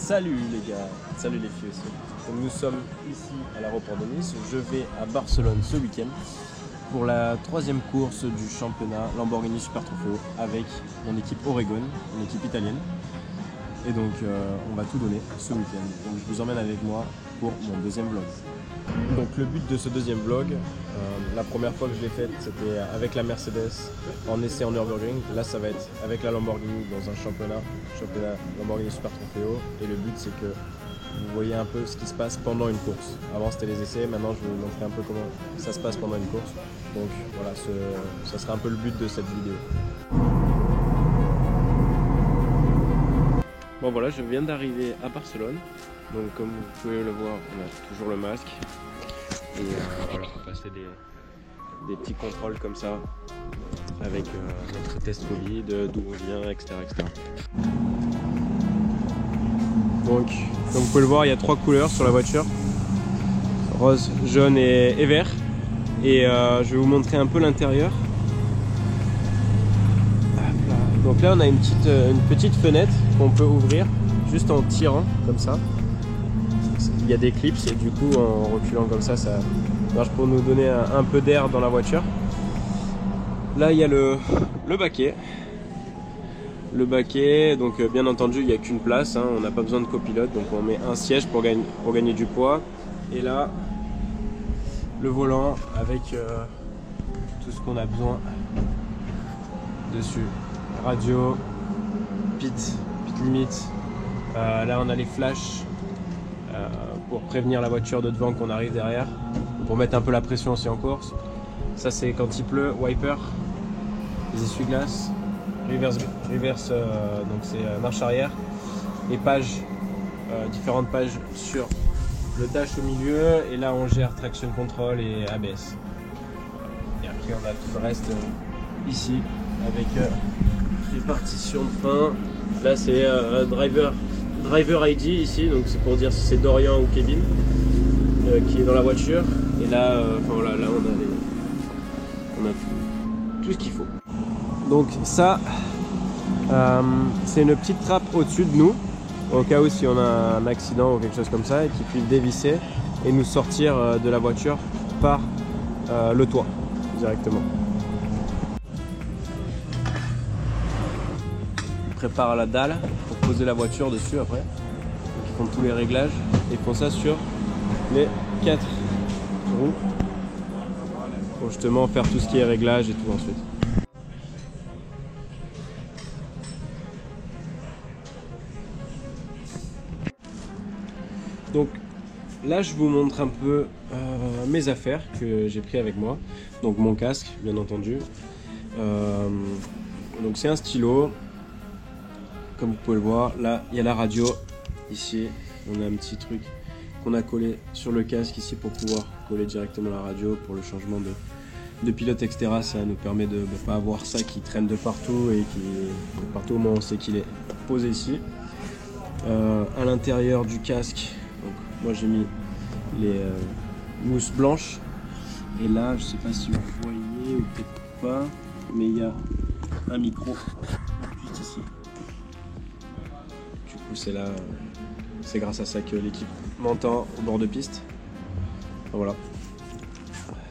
Salut les gars, salut les filles aussi. Donc nous sommes ici à l'aéroport de Nice. Je vais à Barcelone ce week-end pour la 3e course du championnat Lamborghini Super Trofeo avec mon équipe Oregon, une équipe italienne. Et donc on va tout donner ce week-end. Donc je vous emmène avec moi pour mon 2e vlog. Donc le but de ce 2e vlog, la première fois que je l'ai faite c'était avec la Mercedes en essai en Nürburgring. Là ça va être avec la Lamborghini dans un championnat Lamborghini Super Trofeo. Et le but c'est que vous voyez un peu ce qui se passe pendant une course. Avant c'était les essais, maintenant je vais vous montrer un peu comment ça se passe pendant une course. Donc voilà, ça sera un peu le but de cette vidéo. Bon voilà, je viens d'arriver à Barcelone. Donc comme vous pouvez le voir, on a toujours le masque. Et voilà, on va passer des petits contrôles comme ça avec notre test Covid, d'où on vient, etc., etc. Donc comme vous pouvez le voir, il y a 3 couleurs sur la voiture. Rose, jaune et vert. Et je vais vous montrer un peu l'intérieur. Donc là on a une petite fenêtre qu'on peut ouvrir juste en tirant comme ça. Il y a des clips et du coup en reculant comme ça, ça marche pour nous donner un peu d'air dans la voiture. Là il y a le baquet. Le baquet, donc bien entendu il n'y a qu'une place, hein, on n'a pas besoin de copilote, donc on met un siège pour gagner du poids. Et là le volant avec tout ce qu'on a besoin dessus. Radio, pit limite. Là on a les flashs pour prévenir la voiture de devant qu'on arrive derrière, pour mettre un peu la pression aussi en course. Ça c'est quand il pleut, wiper, les essuie-glaces, reverse donc c'est marche arrière, et pages, différentes pages sur le dash au milieu, et là on gère traction control et ABS. Et après on a tout le reste ici avec répartition de frein. Là c'est driver ID ici, donc c'est pour dire si c'est Dorian ou Kevin qui est dans la voiture. Et là, voilà, là on a tout ce qu'il faut. Donc ça, c'est une petite trappe au-dessus de nous, au cas où si on a un accident ou quelque chose comme ça, et qui puisse dévisser et nous sortir de la voiture par le toit directement. Prépare la dalle pour poser la voiture dessus après. Donc ils font tous les réglages et ils font ça sur les 4 roues pour justement faire tout ce qui est réglage et tout ensuite. Donc là je vous montre un peu mes affaires que j'ai pris avec moi. Donc mon casque bien entendu. Donc c'est un stylo. Comme vous pouvez le voir, là il y a la radio. Ici on a un petit truc qu'on a collé sur le casque ici pour pouvoir coller directement la radio pour le changement de pilote, etc. Ça nous permet de ne pas avoir ça qui traîne de partout et qui partout au moment où on sait qu'il est posé ici. À l'intérieur du casque, donc moi j'ai mis les mousses blanches, et là je sais pas si vous voyez ou peut-être pas, mais il y a un micro juste ici. Du coup c'est là, c'est grâce à ça que l'équipe m'entend au bord de piste. Voilà,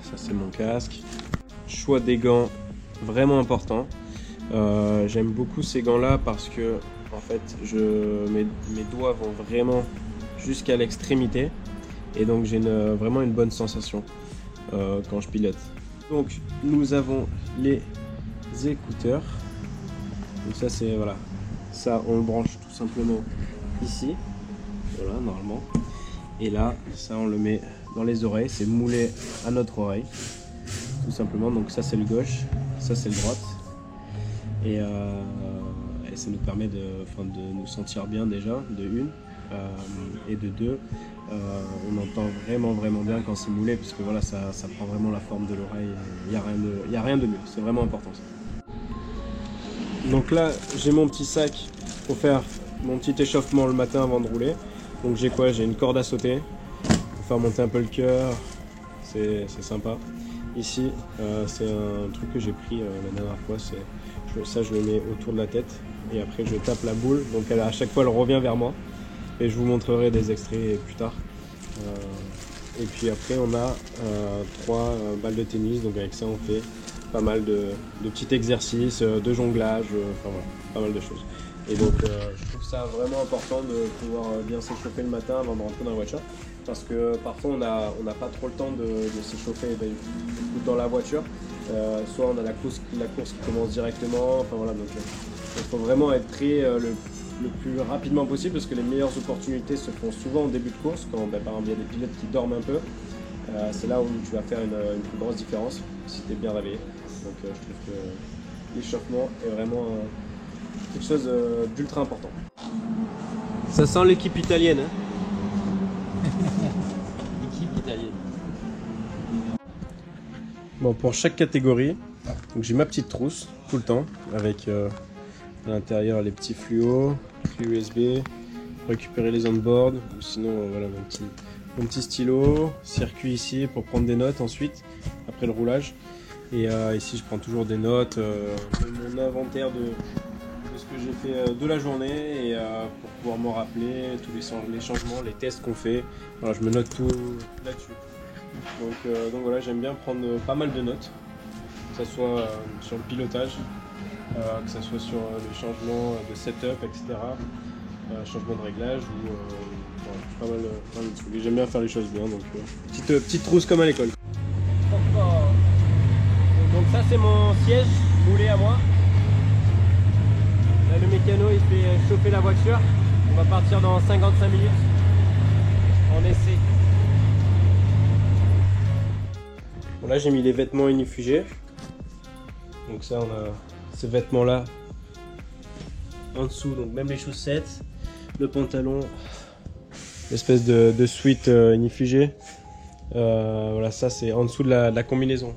ça c'est mon casque. Choix des gants vraiment important. J'aime beaucoup ces gants là parce que en fait mes doigts vont vraiment jusqu'à l'extrémité, et donc j'ai vraiment une bonne sensation quand je pilote. Donc nous avons les écouteurs. Donc ça c'est, voilà, ça on le branche tout simplement ici, voilà, normalement. Et là ça on le met dans les oreilles, c'est moulé à notre oreille tout simplement. Donc ça c'est le gauche, ça c'est le droite, et ça nous permet de nous sentir bien déjà, de une, et de deux, on entend vraiment bien quand c'est moulé, parce que voilà, ça prend vraiment la forme de l'oreille. Il n'y a rien de mieux, c'est vraiment important ça. Donc là j'ai mon petit sac pour faire mon petit échauffement le matin avant de rouler. Donc j'ai quoi? J'ai une corde à sauter pour faire monter un peu le cœur, c'est sympa. Ici c'est un truc que j'ai pris la dernière fois, ça je le mets autour de la tête, et après je tape la boule, donc à chaque fois elle revient vers moi. et je vous montrerai des extraits plus tard. Et puis après on a 3 balles de tennis, donc avec ça on fait pas mal de petits exercices, de jonglage, enfin voilà, pas mal de choses. Et donc je trouve ça vraiment important de pouvoir bien s'échauffer le matin avant de rentrer dans la voiture, parce que parfois on n'a pas trop le temps de s'échauffer dans la voiture. Soit on a la course qui commence directement, enfin voilà, donc il faut vraiment être prêt le plus rapidement possible, parce que les meilleures opportunités se font souvent au début de course, quand par exemple il y a des pilotes qui dorment un peu. C'est là où tu vas faire une plus grosse différence si tu es bien réveillé. Donc je trouve que l'échauffement est vraiment quelque chose d'ultra important. Ça sent l'équipe italienne, hein. L'équipe italienne. Bon, pour chaque catégorie, j'ai ma petite trousse tout le temps avec à l'intérieur les petits fluos, clé USB, récupérer les on-board, ou sinon voilà mon petit stylo, circuit ici pour prendre des notes ensuite après le roulage. Et ici je prends toujours des notes, mon inventaire de ce que j'ai fait de la journée, et pour pouvoir me rappeler tous les changements, les tests qu'on fait. Voilà, je me note tout là-dessus. Donc voilà, j'aime bien prendre pas mal de notes, que ce soit sur le pilotage, que ce soit sur les changements de setup, etc. Changement de réglage, ou voilà, pas mal de trucs. J'aime bien faire les choses bien, donc petite trousse comme à l'école. Donc ça c'est mon siège moulé à moi. Là le mécano il fait chauffer la voiture. On va partir dans 55 minutes en essai. Bon, là j'ai mis les vêtements inifugés. Donc ça on a ces vêtements là en dessous, donc même les chaussettes, le pantalon, l'espèce de sweat inifugé. Voilà, ça c'est en dessous de la combinaison.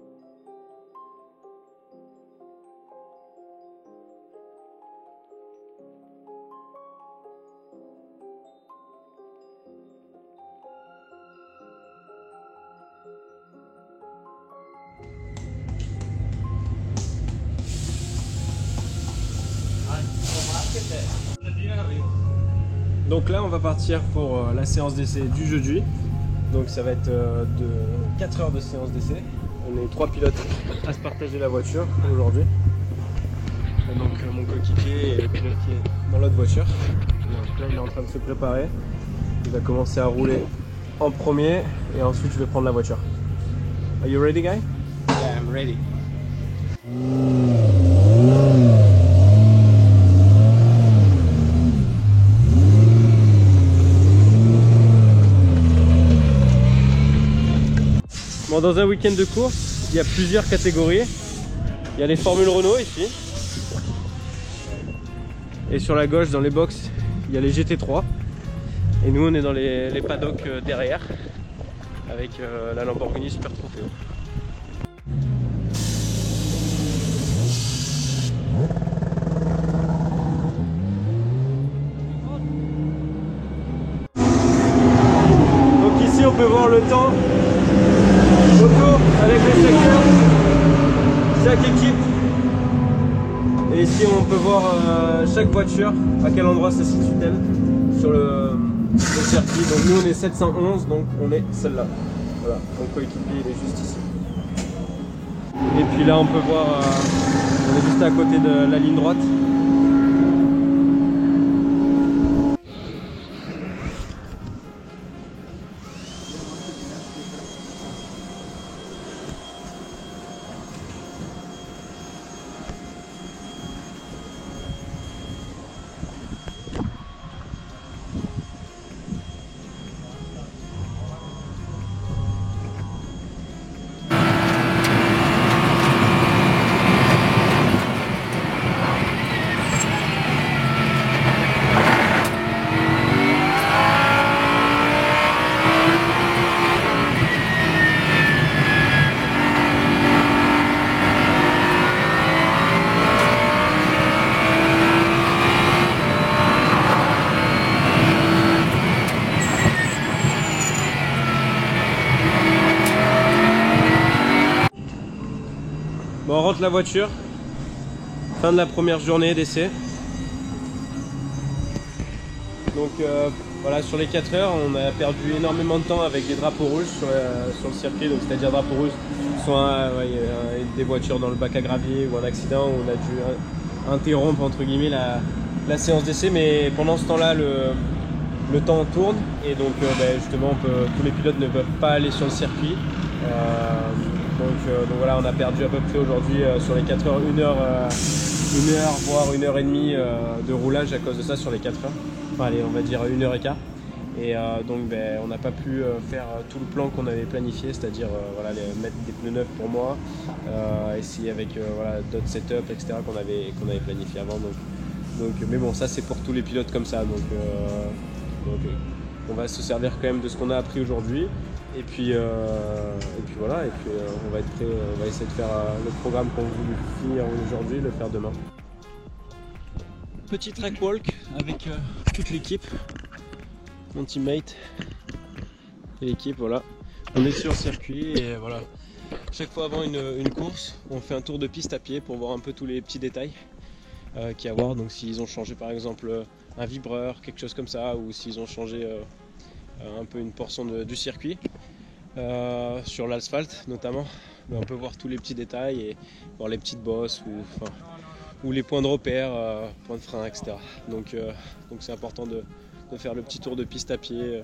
Donc là on va partir pour la séance d'essai du jeudi. Donc ça va être de 4 heures de séance d'essai. On est 3 pilotes à se partager la voiture aujourd'hui. Donc mon coéquipier et le pilote qui est dans l'autre voiture. Donc là il est en train de se préparer. Il va commencer à rouler en premier et ensuite je vais prendre la voiture. Are you ready, guy? Yeah, I'm ready. Bon, dans un week-end de course, il y a plusieurs catégories. Il y a les Formules Renault ici. Et sur la gauche, dans les box, il y a les GT3. Et nous, on est dans les paddocks derrière, avec la Lamborghini Super Trofeo. Donc ici, on peut voir le temps autour avec les secteurs, chaque équipe. Et ici on peut voir chaque voiture, à quel endroit se situe-t-elle sur le circuit. Donc nous on est 711, donc on est celle-là. Voilà, mon coéquipier il est juste ici. Et puis là on peut voir, on est juste à côté de la ligne droite. Bon, on rentre la voiture. Fin de la première journée d'essai. Donc voilà, sur les 4 heures, on a perdu énormément de temps avec des drapeaux rouges sur le circuit. Donc c'est-à-dire drapeaux rouges, soit des voitures dans le bac à gravier ou un accident où on a dû interrompre entre guillemets la séance d'essai. Mais pendant ce temps-là, le temps tourne et donc justement tous les pilotes ne peuvent pas aller sur le circuit. Donc voilà, on a perdu à peu près aujourd'hui sur les 4 heures, 1 heure voire 1 heure et demie de roulage à cause de ça sur les 4 heures. Enfin allez, on va dire 1 heure et quart. Et donc on n'a pas pu faire tout le plan qu'on avait planifié, c'est-à-dire voilà, mettre des pneus neufs pour moi, essayer avec voilà, d'autres setups, etc. qu'on avait planifié avant. Donc, mais bon, ça c'est pour tous les pilotes comme ça. Donc on va se servir quand même de ce qu'on a appris aujourd'hui. Et puis voilà, on va être prêt, on va essayer de faire le programme qu'on voulait finir aujourd'hui, le faire demain. Petit track walk avec toute l'équipe, mon teammate et l'équipe, voilà. On est sur le circuit et voilà. Chaque fois avant une course, on fait un tour de piste à pied pour voir un peu tous les petits détails qu'il y a à voir. Donc s'ils ont changé par exemple un vibreur, quelque chose comme ça, ou s'ils ont changé un peu une portion du circuit sur l'asphalte notamment, mais on peut voir tous les petits détails et voir les petites bosses ou les points de repère, points de frein, etc. Donc c'est important de faire le petit tour de piste à pied,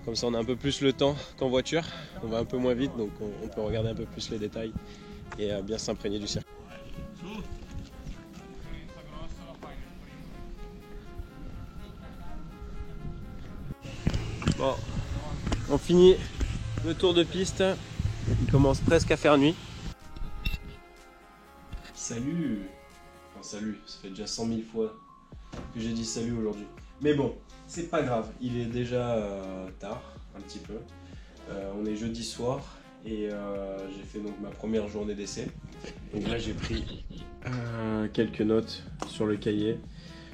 comme ça on a un peu plus le temps qu'en voiture, on va un peu moins vite, donc on peut regarder un peu plus les détails et bien s'imprégner du circuit. Bon, on finit le tour de piste, il commence presque à faire nuit. Salut! Enfin salut, ça fait déjà 100 000 fois que j'ai dit salut aujourd'hui. Mais bon, c'est pas grave, il est déjà tard, un petit peu. On est jeudi soir et j'ai fait donc ma première journée d'essai. Donc là j'ai pris quelques notes sur le cahier.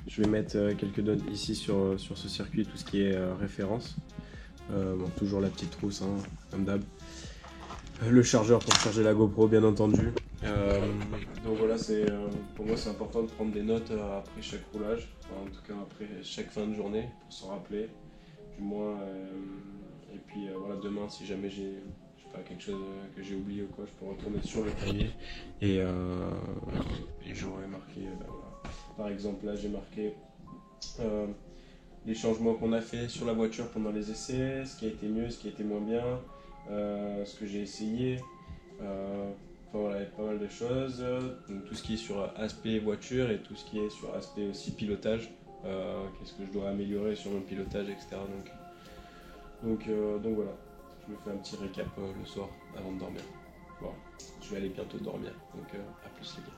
Je vais mettre quelques notes ici sur ce circuit, tout ce qui est référence. Bon, toujours la petite trousse, hein, comme d'hab. Le chargeur pour charger la GoPro, bien entendu. Donc voilà, pour moi c'est important de prendre des notes après chaque roulage, enfin, en tout cas après chaque fin de journée, pour s'en rappeler, du moins. Et puis voilà, demain si jamais j'ai pas quelque chose que j'ai oublié ou quoi, je peux retourner sur le cahier et j'aurais marqué, voilà. Par exemple là j'ai marqué les changements qu'on a fait sur la voiture pendant les essais, ce qui a été mieux, ce qui a été moins bien, ce que j'ai essayé, enfin voilà, il y a pas mal de choses, donc tout ce qui est sur aspect voiture et tout ce qui est sur aspect aussi pilotage, qu'est-ce que je dois améliorer sur mon pilotage, etc. Donc voilà, je me fais un petit récap le soir avant de dormir. Bon, je vais aller bientôt dormir, donc à plus les gars.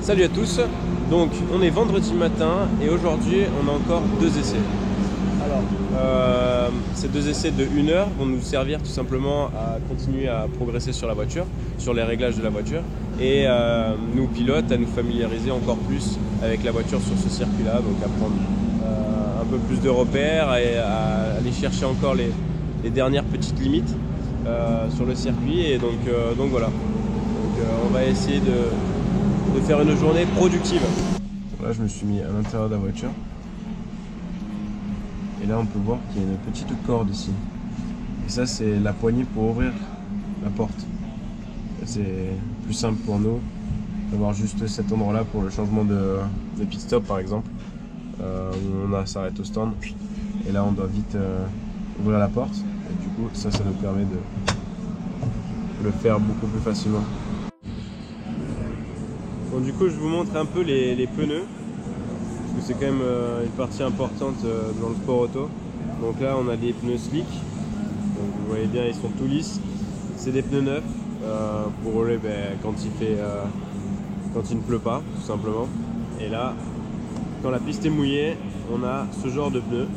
Salut à tous, donc on est vendredi matin et aujourd'hui on a encore 2 essais. Alors, ces 2 essais de 1 heure vont nous servir tout simplement à continuer à progresser sur la voiture, sur les réglages de la voiture et nous pilotes à nous familiariser encore plus avec la voiture sur ce circuit-là, donc à prendre un peu plus de repères et à aller chercher encore les dernières petites limites sur le circuit et donc voilà. Donc on va essayer de faire une journée productive. Là je me suis mis à l'intérieur de la voiture et là on peut voir qu'il y a une petite corde ici et ça c'est la poignée pour ouvrir la porte. C'est plus simple pour nous d'avoir juste cet endroit là pour le changement de pit stop par exemple, où on s'arrête au stand et là on doit vite ouvrir la porte et du coup ça nous permet de le faire beaucoup plus facilement. Bon, du coup je vous montre un peu les pneus parce que c'est quand même une partie importante dans le sport auto. Donc là on a des pneus slick, donc vous voyez bien ils sont tout lisses, c'est des pneus neufs pour rouler quand il ne pleut pas tout simplement. Et là quand la piste est mouillée on a ce genre de pneus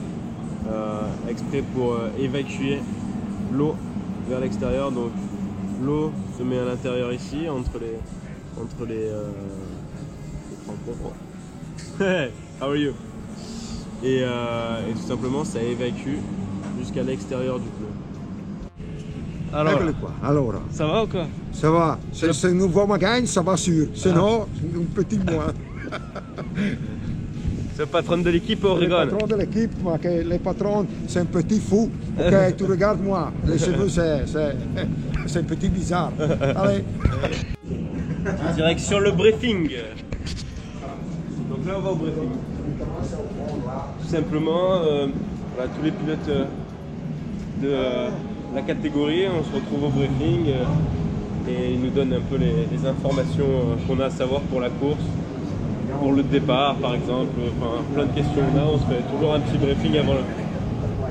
exprès pour évacuer l'eau vers l'extérieur. Donc l'eau se met à l'intérieur ici entre les crampons. Hey, how are you? Et tout simplement ça évacue jusqu'à l'extérieur du pneu. Alors, Eccole qua, allora. Ça va ou quoi? Ça va, c'est une voie magagne, ça va sûr. Sinon, un petit moins. C'est le patron de l'équipe au Oregon. Le patron de l'équipe, moi, que les patrons, c'est un petit fou. Ok, tu regardes moi, les cheveux, c'est un petit bizarre. Allez. Direction le briefing. Donc là, on va au briefing. Tout simplement, voilà, tous les pilotes de la catégorie, on se retrouve au briefing et ils nous donnent un peu les informations qu'on a à savoir pour la course. Pour le départ par exemple, enfin, plein de questions là, on se fait toujours un petit briefing avant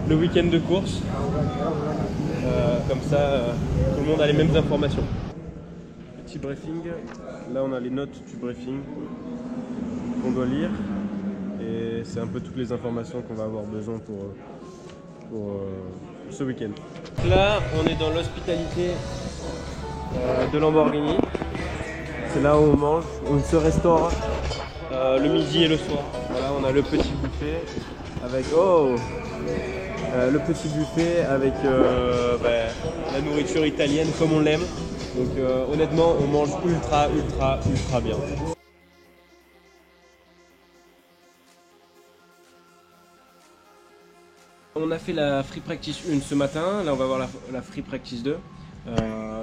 le week-end de course. Comme ça, tout le monde a les mêmes informations. Petit briefing, là on a les notes du briefing qu'on doit lire et c'est un peu toutes les informations qu'on va avoir besoin pour ce week-end. Là on est dans l'hospitalité de Lamborghini, c'est là où on mange, on se restaure le midi et le soir. Voilà, on a le petit buffet avec le petit buffet avec la nourriture italienne comme on l'aime. Donc honnêtement, on mange ultra bien. On a fait la Free Practice 1 ce matin, là on va voir la Free Practice 2.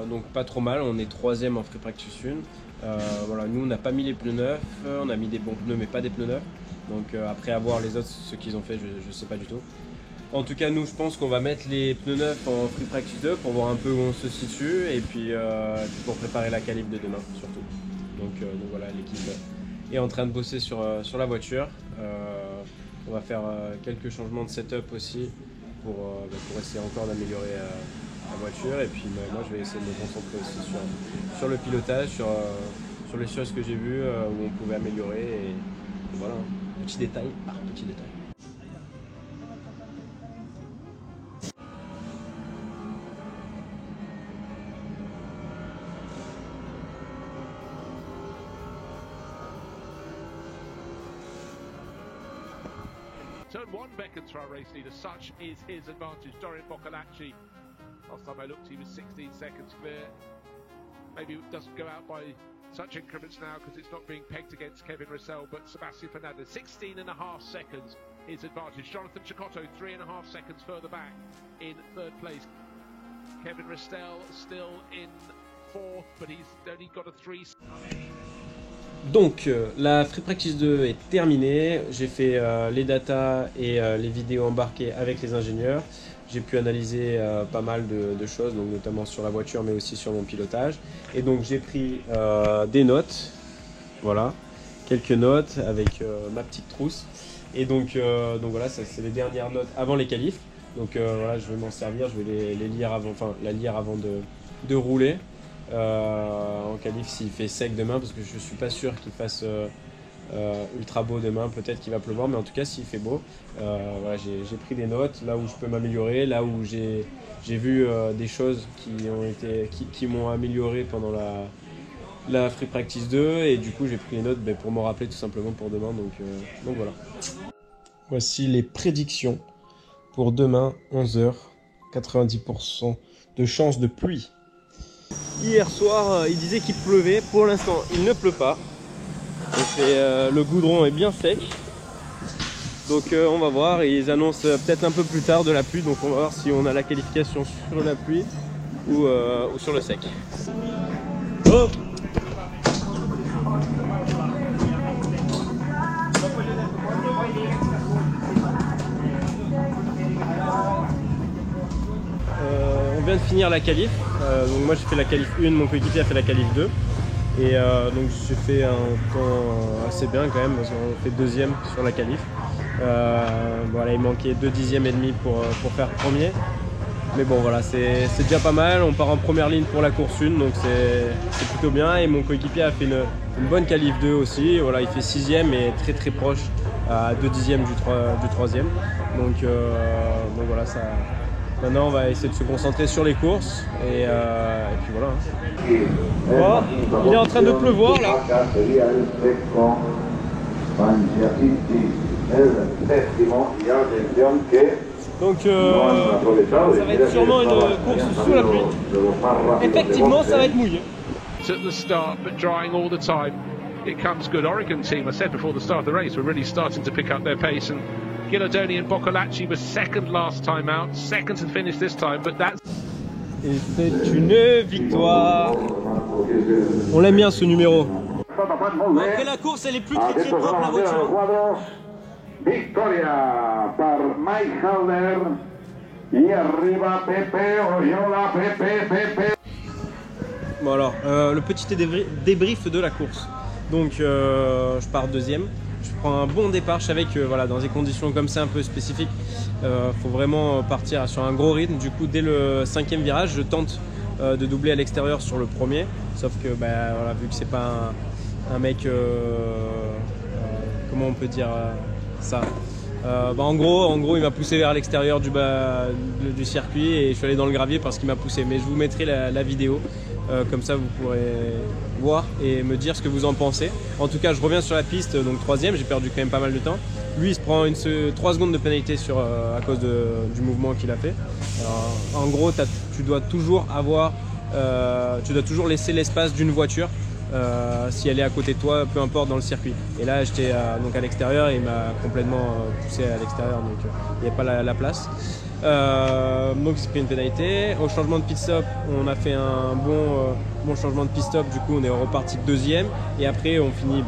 Donc pas trop mal, on est 3ème en Free Practice 1. Voilà, nous on n'a pas mis les pneus neufs, on a mis des bons pneus mais pas des pneus neufs. Donc après avoir les autres, ce qu'ils ont fait, je sais pas du tout. En tout cas nous je pense qu'on va mettre les pneus neufs en Free Practice 2 pour voir un peu où on se situe et puis pour préparer la qualif de demain surtout. Donc voilà, l'équipe est en train de bosser sur la voiture. On va faire quelques changements de setup aussi pour essayer encore d'améliorer la voiture et puis moi je vais essayer de me concentrer aussi sur le pilotage, sur les choses que j'ai vues où on pouvait améliorer et voilà, petit détail par petit détail. Turn 1, Beckens for our race leader. Such is his advantage. Dorian Boccolacci. Last time I looked, he was 16 seconds clear. Maybe it doesn't go out by such increments now because it's not being pegged against Kevin Russell, but Sebastian Fernandez, 16.5 seconds his advantage. Jonathan Cecotto, 3.5 seconds further back in third place. Kevin Russell still in fourth, but he's only got a 3. Donc la Free Practice 2 est terminée, j'ai fait les datas et les vidéos embarquées avec les ingénieurs. J'ai pu analyser pas mal de choses, donc notamment sur la voiture mais aussi sur mon pilotage. Et donc j'ai pris des notes, voilà, quelques notes avec ma petite trousse. Et donc voilà, ça c'est les dernières notes avant les qualifs. Donc voilà, je vais m'en servir, je vais les lire avant, enfin la lire avant de rouler. En qualif s'il fait sec demain parce que je suis pas sûr qu'il fasse ultra beau demain, peut-être qu'il va pleuvoir mais en tout cas s'il fait beau voilà, j'ai pris des notes là où je peux m'améliorer, là où j'ai vu des choses qui m'ont amélioré pendant la Free Practice 2 et du coup j'ai pris les notes pour me rappeler tout simplement pour demain, donc voilà. Voici les prédictions pour demain 11h, 90% de chance de pluie. Hier soir, il disait qu'il pleuvait. Pour l'instant, il ne pleut pas. Le goudron est bien sec. Donc on va voir. Ils annoncent peut-être un peu plus tard de la pluie. Donc on va voir si on a la qualification sur la pluie ou sur le sec. Oh, on vient de finir la qualif. Donc moi j'ai fait la qualif 1, mon coéquipier a fait la qualif 2 et donc j'ai fait un temps assez bien quand même parce qu'on fait deuxième sur la qualif. Voilà, il manquait 2 dixièmes et demi pour faire premier, mais bon voilà, c'est déjà pas mal. On part en première ligne pour la course 1, donc c'est plutôt bien. Et mon coéquipier a fait une bonne qualif 2 aussi. Voilà, il fait 6ème et très proche à 2 dixièmes du 3ème, donc voilà, ça. Maintenant, on va essayer de se concentrer sur les courses et puis voilà. Oh, il est en train de pleuvoir là. Donc ça va être sûrement une course sous la pluie. Effectivement, ça va être mouillé. At the start, but drying all the time. it comes good. Oregon team, I said before the start of the race, were really starting to pick up their pace, and Guidoloni and Boccolacci were second last time out, second to finish this time, but that's... Et c'est une victoire. On l'aime bien ce numéro. Après la course, elle est plus très propre la voiture. Victoria par Mike Halder. Y arriba Pepe, Oyola, Pepe. Bon alors, le petit débrief de la course. Donc je pars deuxième. Je prends un bon départ. Je savais que voilà, dans des conditions comme ça un peu spécifiques, faut vraiment partir sur un gros rythme. Du coup, dès le 5e virage, je tente de doubler à l'extérieur sur le premier. Sauf que bah, voilà, vu que c'est pas un mec, comment on peut dire ça, en gros, il m'a poussé vers l'extérieur du circuit et je suis allé dans le gravier parce qu'il m'a poussé. Mais je vous mettrai la vidéo. Comme ça vous pourrez voir et me dire ce que vous en pensez. En tout cas, je reviens sur la piste, donc 3e, j'ai perdu quand même pas mal de temps. Lui il se prend 3 secondes de pénalité à cause du mouvement qu'il a fait. Alors, en gros, tu dois toujours laisser l'espace d'une voiture si elle est à côté de toi, peu importe dans le circuit. Et là j'étais donc à l'extérieur et il m'a complètement poussé à l'extérieur, donc il n'y avait pas la place. Donc il s'est pris une pénalité. Au changement de pit stop, on a fait un bon changement de pit stop. Du coup on est reparti deuxième et après on finit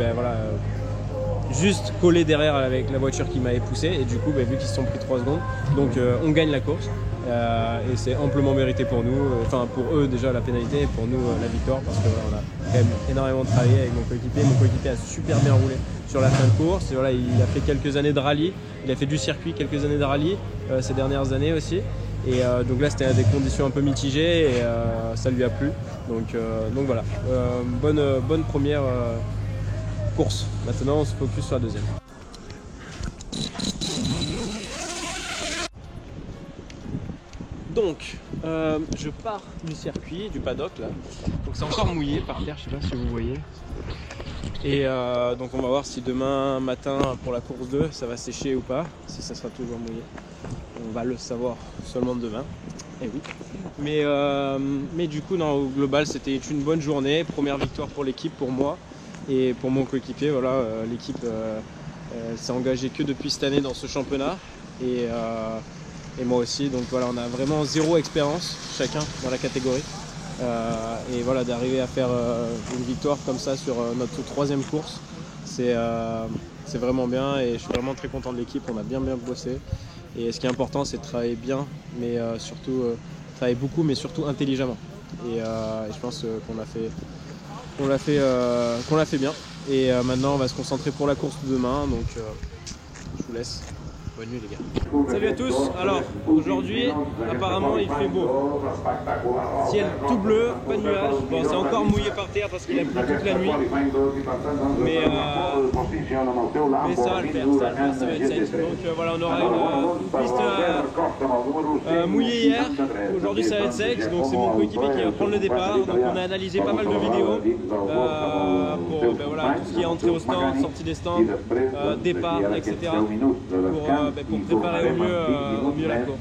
juste collé derrière avec la voiture qui m'avait poussé. Et du coup vu qu'ils se sont pris 3 secondes, donc on gagne la course et c'est amplement mérité pour nous, enfin pour eux déjà la pénalité et pour nous la victoire, parce que voilà, on a quand même énormément travaillé avec mon coéquipier a super bien roulé sur la fin de course. Et voilà, il a fait quelques années de rallye, il a fait du circuit, quelques années de rallye ces dernières années aussi, et donc là c'était des conditions un peu mitigées et ça lui a plu, donc voilà, bonne première course. Maintenant on se focus sur la deuxième. Donc je pars du circuit, du paddock là, donc c'est encore mouillé par terre, je sais pas si vous voyez. Et donc on va voir si demain matin pour la course 2 ça va sécher ou pas, si ça sera toujours mouillé. On va le savoir seulement demain, et oui. Mais du coup non, au global c'était une bonne journée, première victoire pour l'équipe, pour moi et pour mon coéquipier. Voilà, l'équipe s'est engagée que depuis cette année dans ce championnat et moi aussi, donc voilà, on a vraiment 0 expérience chacun dans la catégorie. Et voilà, d'arriver à faire une victoire comme ça sur notre 3e course, c'est vraiment bien et je suis vraiment très content de l'équipe. On a bien bossé et ce qui est important c'est de travailler bien, mais surtout travailler beaucoup, mais surtout intelligemment, et je pense qu'on l'a fait bien, et maintenant on va se concentrer pour la course de demain, donc je vous laisse. Bonne nuit les gars. Salut à tous. Alors aujourd'hui apparemment il fait beau. Ciel tout bleu, pas de nuages. Bon, c'est encore mouillé par terre parce qu'il a plu toute la nuit. Mais ça va le faire, ça va être sec. Donc voilà, on aura une piste mouillée hier. Aujourd'hui ça va être sec. Donc c'est mon coéquipier qui va prendre le départ. Donc on a analysé pas mal de vidéos pour voilà, tout ce qui est entrée au stand, sortie des stands, départ, etc. Pour préparer au mieux la course.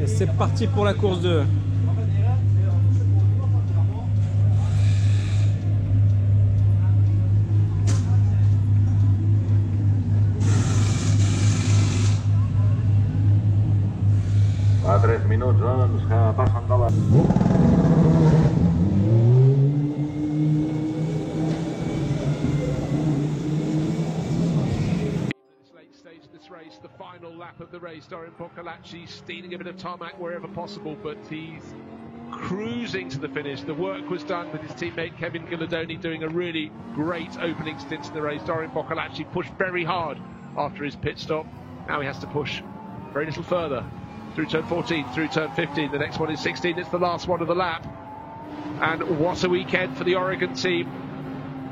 Et c'est parti pour la course 2. A 3 minuts, doncs, que passen de la... Race, the final lap of the race, Dorian Boccolacci stealing a bit of tarmac wherever possible, but he's cruising to the finish. The work was done with his teammate Kevin Guidoloni doing a really great opening stint in the race. Dorian Boccolacci pushed very hard after his pit stop. Now he has to push very little further through turn 14, through turn 15. The next one is 16. It's the last one of the lap. And what a weekend for the Oregon team.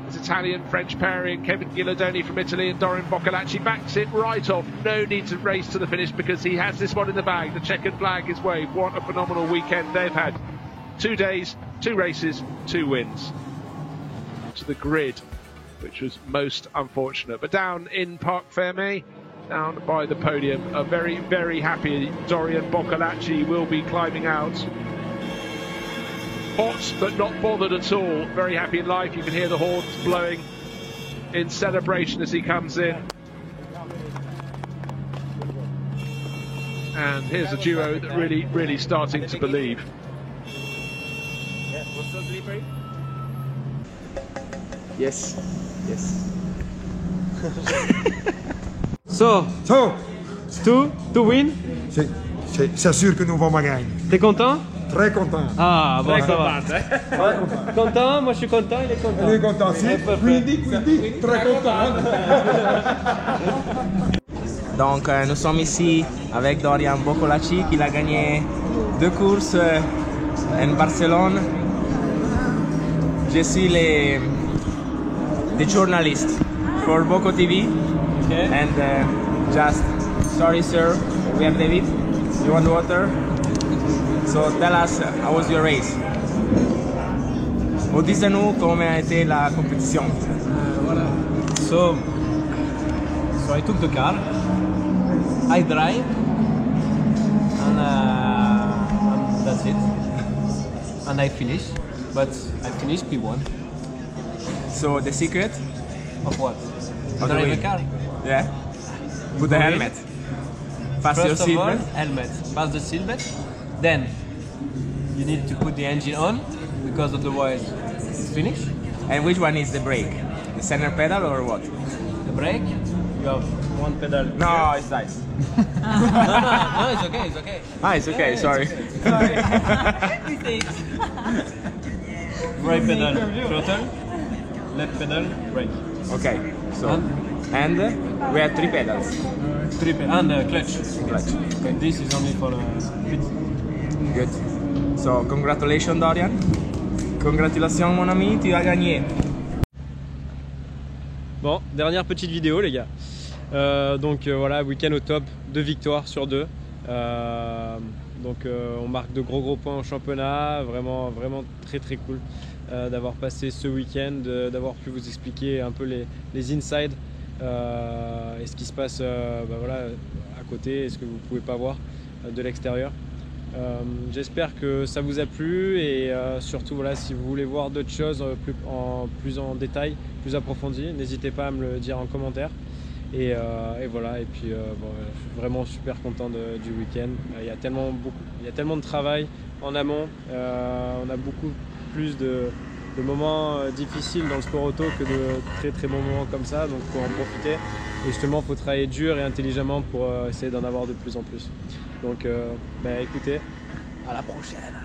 This Italian-French pairing, Kevin Guidoloni from Italy and Dorian Boccolacci backs it right off. No need to race to the finish because he has this one in the bag. The checkered flag is waved. What a phenomenal weekend they've had. 2 days, 2 races, 2 wins. To the grid, which was most unfortunate. But down in Parc Fermé, down by the podium, a very, very happy Dorian Boccolacci will be climbing out. hot but not bothered at all. Very happy in life. You can hear the horns blowing in celebration as he comes in. And here's a duo that really starting to believe. Yes, yes. So, to win. C'est sûr que nous vamos gagner. T'es content? Très content. Ah, bon, ça va. Content, moi je suis content, il est content. Il est content, si. Quindi, très content. Donc nous sommes ici avec Dorian Boccolacci qui a gagné 2 courses en Barcelone. Je suis the journalist for Bocco TV. Okay. And just, sorry sir, we have David, you want water? So tell us, how was your race? Dis-nous comment a été la compétition. So I took the car, I drive, and that's it. And I finished, but I finished P1. So the secret? Of what? Of the Drive a win. car. Yeah. Put the helmet. Pass your First of all, seatbelt. helmet. Pass the seatbelt. Then you need to put the engine on because otherwise it's finished. And which one is the brake? The center pedal or what? The brake. You have one pedal. No, it's nice. No, it's okay. It's okay. Ah, it's okay, Yeah, sorry. It's okay. Right pedal, throttle. Left pedal, brake. Okay, so and we have 3 pedals. And clutch. Clutch. Okay. This is only for pit. Good. So congratulations Dorian. Congratulations mon ami, tu as gagné. Bon, dernière petite vidéo les gars. Voilà, week-end au top, 2 victoires sur 2. On marque de gros points au championnat, vraiment très cool d'avoir passé ce week-end, d'avoir pu vous expliquer un peu les insides et ce qui se passe voilà, à côté et ce que vous ne pouvez pas voir de l'extérieur. J'espère que ça vous a plu et surtout voilà, si vous voulez voir d'autres choses plus en détail, plus approfondies, n'hésitez pas à me le dire en commentaire. Et voilà, et puis bon, je suis vraiment super content du week-end. Il y a tellement de travail en amont, on a beaucoup plus de moments difficiles dans le sport auto que de très bons moments comme ça, donc il faut en profiter. Et justement, il faut travailler dur et intelligemment pour essayer d'en avoir de plus en plus. Donc écoutez, à la prochaine.